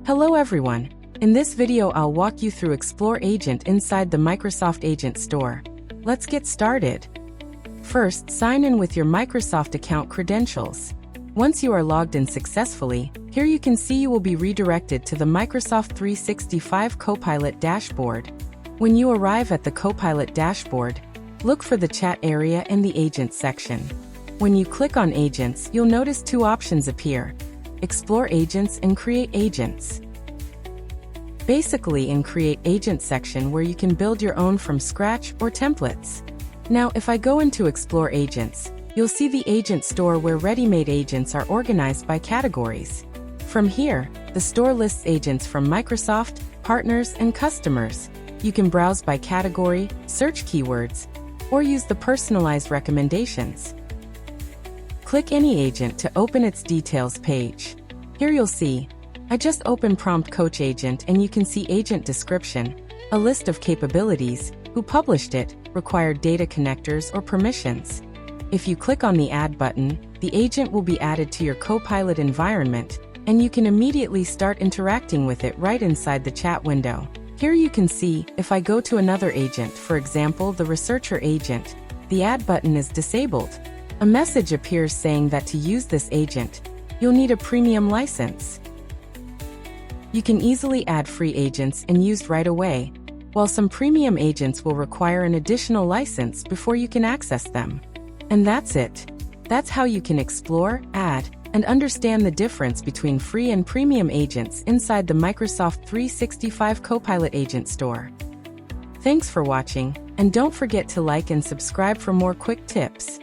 Hello everyone. In this video I'll walk you through Explore Agent inside the Microsoft Agent Store. Let's get started. First, sign in with your Microsoft account credentials. Once you are logged in successfully, here you can see you will be redirected to the Microsoft 365 Copilot Dashboard. When you arrive at the Copilot Dashboard, look for the chat area and the Agents section. When you click on Agents, you'll notice two options appear: Explore Agents and Create Agents. Basically, in Create Agent section where you can build your own from scratch or templates. Now, if I go into Explore Agents, you'll see the Agent Store where ready-made agents are organized by categories. From here, the store lists agents from Microsoft, partners, and customers. You can browse by category, search keywords, or use the personalized recommendations. Click any agent to open its details page. Here you'll see, I just opened Prompt Coach Agent and you can see agent description, a list of capabilities, who published it, required data connectors or permissions. If you click on the Add button, the agent will be added to your Copilot environment, and you can immediately start interacting with it right inside the chat window. Here you can see, if I go to another agent, for example the Researcher agent, the Add button is disabled. A message appears saying that to use this agent, you'll need a premium license. You can easily add free agents and use right away, while some premium agents will require an additional license before you can access them. And that's it. That's how you can explore, add, and understand the difference between free and premium agents inside the Microsoft 365 Copilot Agent Store. Thanks for watching, and don't forget to like and subscribe for more quick tips.